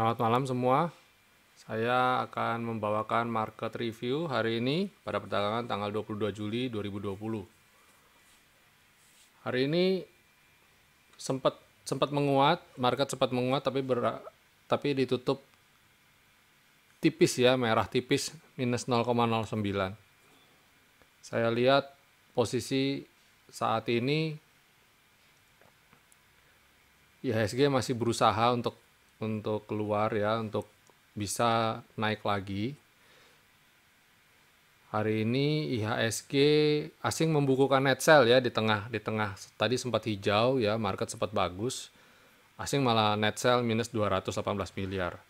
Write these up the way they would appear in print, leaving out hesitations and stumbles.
Selamat malam semua. Saya akan membawakan market review hari ini pada perdagangan tanggal 22 Juli 2020. Hari ini sempat sempat menguat, market sempat menguat tapi ditutup tipis ya, merah tipis minus 0,09. Saya lihat posisi saat ini IHSG masih berusaha untuk keluar ya, untuk bisa naik lagi. Hari ini IHSG asing membukukan net sell ya di tengah tadi sempat hijau ya, market sempat bagus. Asing malah net sell minus 218 miliar.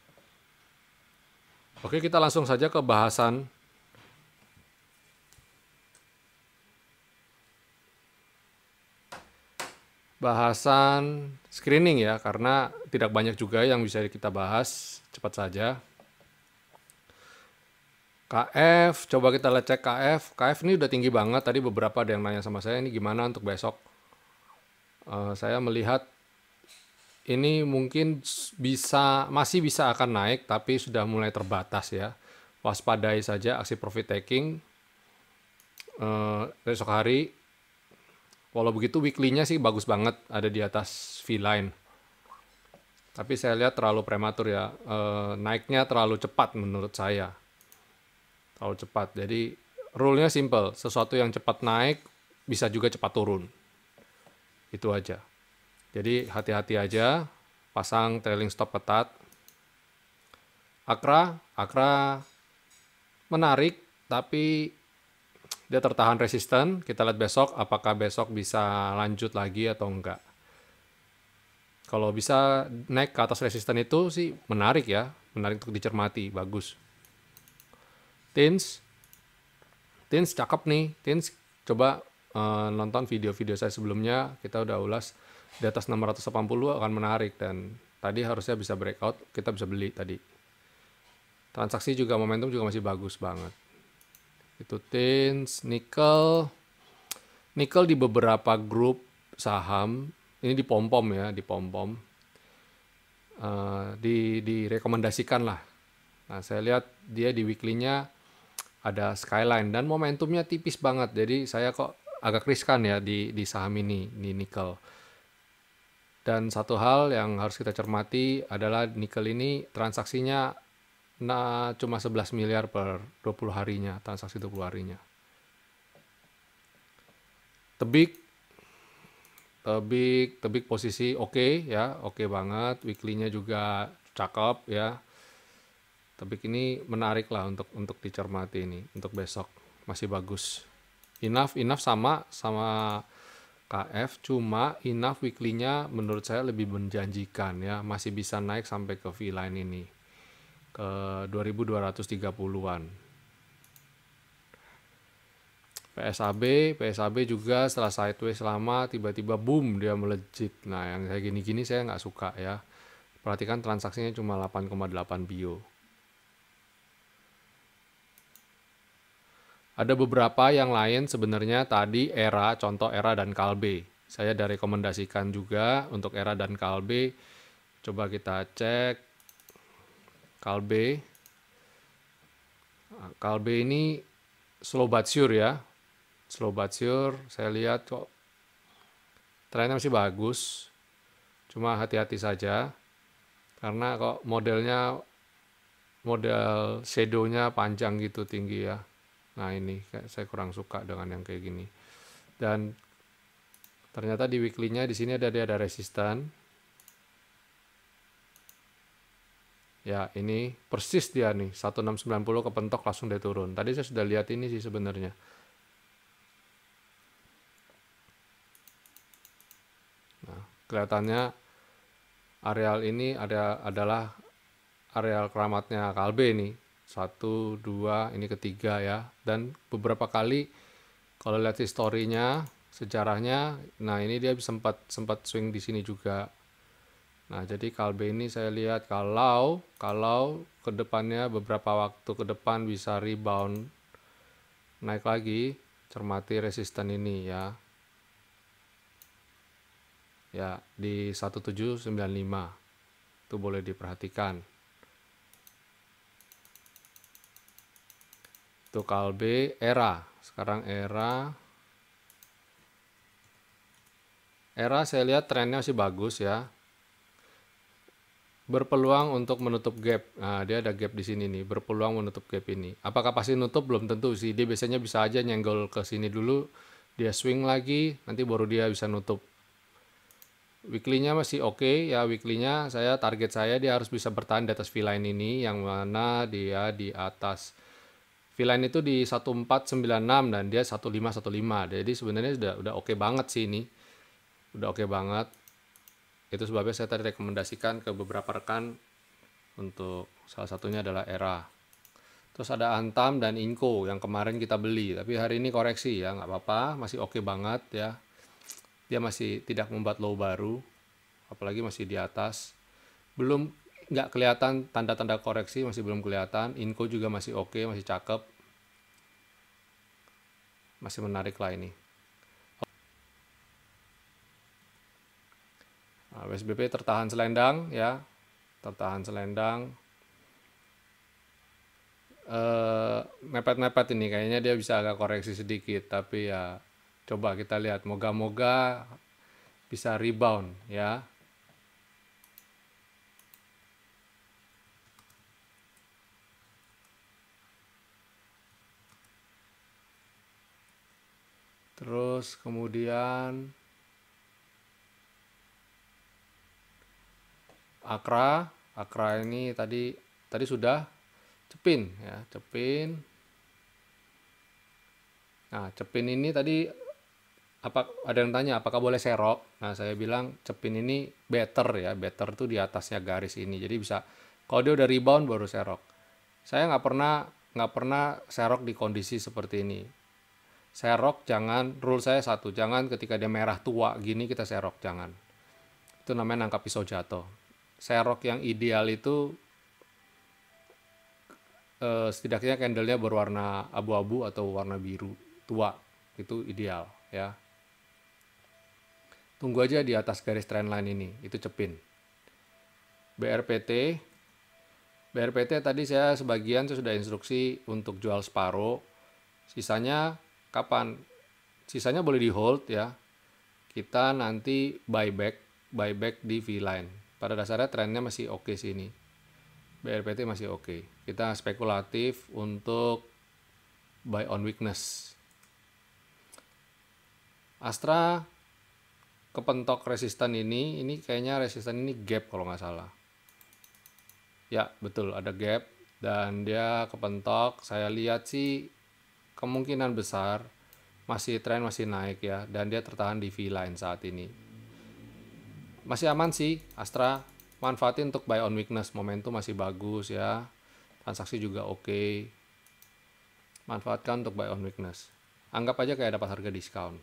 Oke, kita langsung saja ke bahasan screening ya, karena tidak banyak juga yang bisa kita bahas, cepat saja. KF, coba kita lihat cek KF. KF ini udah tinggi banget, tadi beberapa ada yang nanya sama saya, ini gimana untuk besok. Saya melihat ini mungkin masih bisa akan naik, tapi sudah mulai terbatas ya. Waspadai saja aksi profit taking besok hari. Walau begitu weekly-nya sih bagus banget, ada di atas V-line. Tapi saya lihat terlalu prematur ya, naiknya terlalu cepat menurut saya. Terlalu cepat, jadi rule-nya simple, sesuatu yang cepat naik bisa juga cepat turun. Itu aja. Jadi hati-hati aja, pasang trailing stop ketat. Akra menarik, tapi dia tertahan resisten. Kita lihat besok, apakah besok bisa lanjut lagi atau enggak. Kalau bisa naik ke atas resisten itu sih menarik ya, menarik untuk dicermati, bagus. Tins cakep nih. Tins coba nonton video-video saya sebelumnya, kita udah ulas di atas 680 akan menarik, dan tadi harusnya bisa breakout, kita bisa beli tadi. Transaksi juga, momentum juga masih bagus banget. Itu Tins. Nickel di beberapa grup saham ini dipom-pom ya, direkomendasikan lah. Nah, saya lihat dia di weekly-nya ada Skyline dan momentumnya tipis banget, jadi saya kok agak riskan ya di saham ini, di nickel. Dan satu hal yang harus kita cermati adalah nickel ini transaksinya cuma 11 miliar per 20 harinya, transaksi 20 harinya. Tebik posisi oke ya, oke banget. Weekly-nya juga cakep ya. Tebik ini menarik lah untuk dicermati ini, untuk besok masih bagus. Enough sama KF, cuma enough weekly-nya menurut saya lebih menjanjikan ya, masih bisa naik sampai ke V-line ini, ke 2230-an. PSAB juga setelah sideways lama tiba-tiba boom dia melejit. Nah, yang kayak gini-gini saya nggak suka ya. Perhatikan transaksinya cuma 8,8 bio. Ada beberapa yang lain sebenarnya tadi contoh ERA dan Kalbe. Saya ada rekomendasikan juga untuk ERA dan Kalbe. Coba kita cek Kalbe. Kalbe ini slow but sure ya. Slow but sure, saya lihat kok trennya masih bagus. Cuma hati-hati saja. Karena kok model shadow-nya panjang gitu, tinggi ya. Nah, ini saya kurang suka dengan yang kayak gini. Dan ternyata di weekly-nya di sini ada resisten. Ya, ini persis dia nih, 1690 kepentok langsung dia turun. Tadi saya sudah lihat ini sih sebenarnya. Nah, kelihatannya areal ini adalah areal keramatnya Kalbe nih. 1, 2, ini ketiga ya. Dan beberapa kali kalau lihat historinya, sejarahnya, nah ini dia sempat swing di sini juga. Nah, jadi Kalbe ini saya lihat kalau ke depannya beberapa waktu ke depan bisa rebound naik lagi, cermati resisten ini ya. Ya, di 1795. Itu boleh diperhatikan. Itu Kalbe, Era. Sekarang Era saya lihat trennya masih bagus ya. Berpeluang untuk menutup gap. Nah, dia ada gap di sini nih, berpeluang menutup gap ini. Apakah pasti nutup? Belum tentu sih. Dia biasanya bisa aja nyenggol ke sini dulu, dia swing lagi, nanti baru dia bisa nutup. Weekly-nya masih oke ya, weekly-nya target saya dia harus bisa bertahan di atas V-line ini, yang mana dia di atas V-line itu di 1496 dan dia 1515. Jadi sebenarnya udah oke banget sih ini. Udah oke banget. Itu sebabnya saya tadi rekomendasikan ke beberapa rekan untuk salah satunya adalah Era. Terus ada Antam dan Inco yang kemarin kita beli, tapi hari ini koreksi ya, nggak apa-apa, masih oke banget ya. Dia masih tidak membuat low baru, apalagi masih di atas. Belum, nggak kelihatan tanda-tanda koreksi, masih belum kelihatan. Inco juga masih oke, masih cakep. Masih menarik lah ini. Nah, WSBP tertahan selendang ya, tertahan selendang. Mepet-mepet ini kayaknya dia bisa agak koreksi sedikit, tapi ya coba kita lihat, moga-moga bisa rebound ya. Terus kemudian Akra ini tadi sudah Cepin ya, Cepin. Nah, Cepin ini tadi ada yang tanya apakah boleh serok. Nah, saya bilang Cepin ini better ya, better tuh di atasnya garis ini. Jadi bisa kalau dia udah rebound baru serok. Saya nggak pernah serok di kondisi seperti ini. Serok jangan, rule saya satu, jangan ketika dia merah tua gini kita serok, jangan. Itu namanya nangkap pisau jatuh. Serok yang ideal itu setidaknya candlenya berwarna abu-abu atau warna biru tua, itu ideal ya. Tunggu aja di atas garis trendline ini, itu Cepin. BRPT tadi saya sudah instruksi untuk jual separuh. Sisanya kapan? Sisanya boleh di hold ya. Kita nanti buyback di V-line. Pada dasarnya trennya masih oke sini. BRPT masih oke. Kita spekulatif untuk buy on weakness. Astra kepentok resisten ini kayaknya resisten ini gap kalau nggak salah. Ya betul, ada gap dan dia kepentok. Saya lihat sih kemungkinan besar tren masih naik ya, dan dia tertahan di V-line saat ini. Masih aman sih Astra, manfaatin untuk buy on weakness, momentum masih bagus ya, transaksi juga oke. Manfaatkan untuk buy on weakness. Anggap aja kayak dapat harga diskon.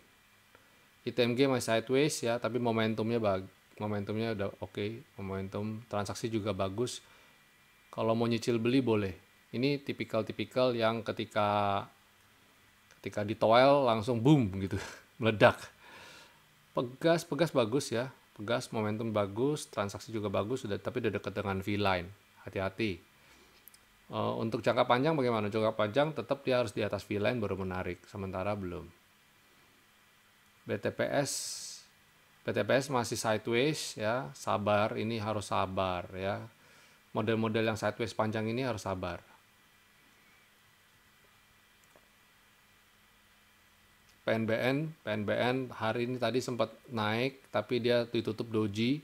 ITMG masih sideways ya, tapi momentumnya udah oke. Momentum transaksi juga bagus. Kalau mau nyicil beli boleh. Ini tipikal yang ketika ditoel langsung boom gitu, meledak. Pegas bagus ya. Pegas, momentum bagus, transaksi juga bagus, tapi udah dekat dengan V-line. Hati-hati. Untuk jangka panjang bagaimana? Jangka panjang tetap dia harus di atas V-line baru menarik, sementara belum. BTPS masih sideways ya, sabar, ini harus sabar ya. Model-model yang sideways panjang ini harus sabar. PNBN hari ini tadi sempat naik, tapi dia ditutup doji.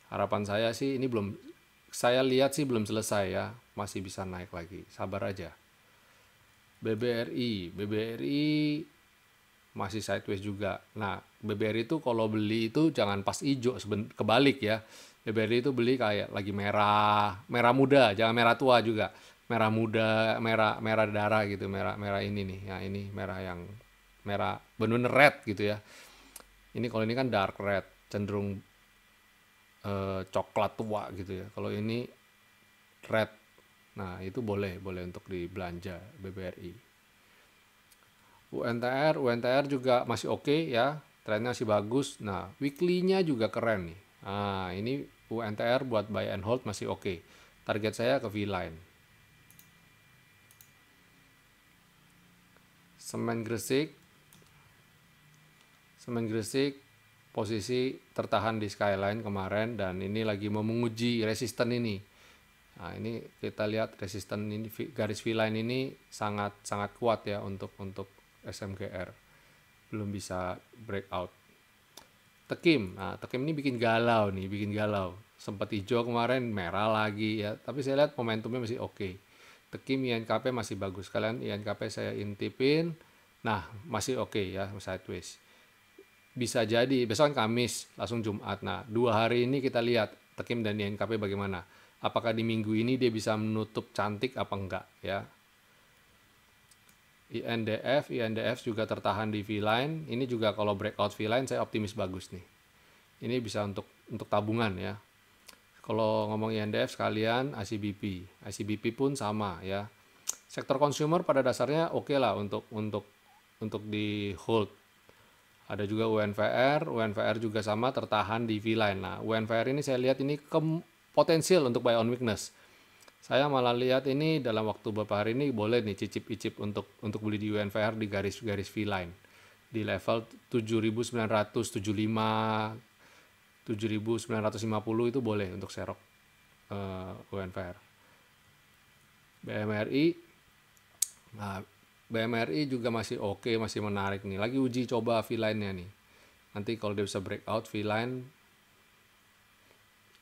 Harapan saya sih ini saya lihat sih belum selesai ya, masih bisa naik lagi, sabar aja. BBRI masih sideways juga. Nah, BBRI itu kalau beli itu jangan pas hijau, kebalik ya. BBRI itu beli kayak lagi merah muda, jangan merah tua juga. Merah muda, merah darah gitu, merah ini nih. Ya ini merah bener red gitu ya. Ini kalau ini kan dark red, cenderung coklat tua gitu ya. Kalau ini red, nah itu boleh untuk dibelanja BBRI. UNTR juga masih oke ya, trennya masih bagus. Nah, weekly-nya juga keren nih. Nah, ini UNTR buat buy and hold masih oke. Target saya ke V-line. Semen Gresik posisi tertahan di skyline kemarin, dan ini lagi mau menguji resisten ini. Nah, ini kita lihat resisten ini, garis V-line ini sangat kuat ya untuk SMGR. Belum bisa breakout. Tekim. Nah, Tekim ini bikin galau. Sempat hijau kemarin, merah lagi ya. Tapi saya lihat momentumnya masih oke. Tekim INKP masih bagus. Kalian INKP saya intipin. Nah, masih oke ya, sideways. Bisa jadi besok kan Kamis, langsung Jumat. Nah, 2 hari ini kita lihat Tekim dan INKP bagaimana. Apakah di minggu ini dia bisa menutup cantik apa enggak ya. INDF juga tertahan di V-line. Ini juga kalau breakout V-line saya optimis bagus nih. Ini bisa untuk tabungan ya. Kalau ngomong INDF sekalian ICBP pun sama ya. Sektor consumer pada dasarnya oke lah untuk di hold. Ada juga UNVR juga sama tertahan di V-line. Nah, UNVR ini saya lihat ini potensial untuk buy on weakness. Saya malah lihat ini dalam waktu beberapa hari ini boleh nih cicip-icip untuk beli di UNVR di garis V-line. Di level 7.975, 7.950 itu boleh untuk serok UNVR. BMRI. Nah, BMRI juga masih oke, masih menarik nih. Lagi uji coba V-line-nya nih. Nanti kalau dia bisa breakout V-line,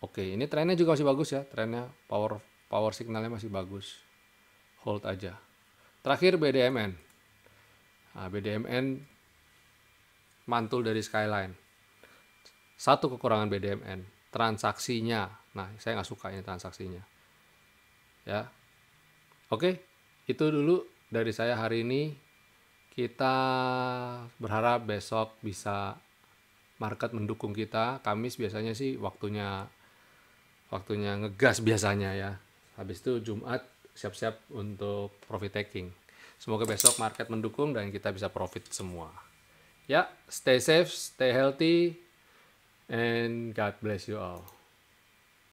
oke. Ini trennya juga masih bagus ya. Trennya power signalnya masih bagus. Hold aja. Terakhir BDMN. Nah, BDMN mantul dari skyline. Satu kekurangan BDMN, transaksinya. Nah, saya nggak suka ini transaksinya. Ya. Oke, itu dulu dari saya hari ini. Kita berharap besok bisa market mendukung kita. Kamis biasanya sih waktunya ngegas biasanya ya. Habis itu Jumat siap-siap untuk profit taking. Semoga besok market mendukung dan kita bisa profit semua. Ya, stay safe, stay healthy, and God bless you all.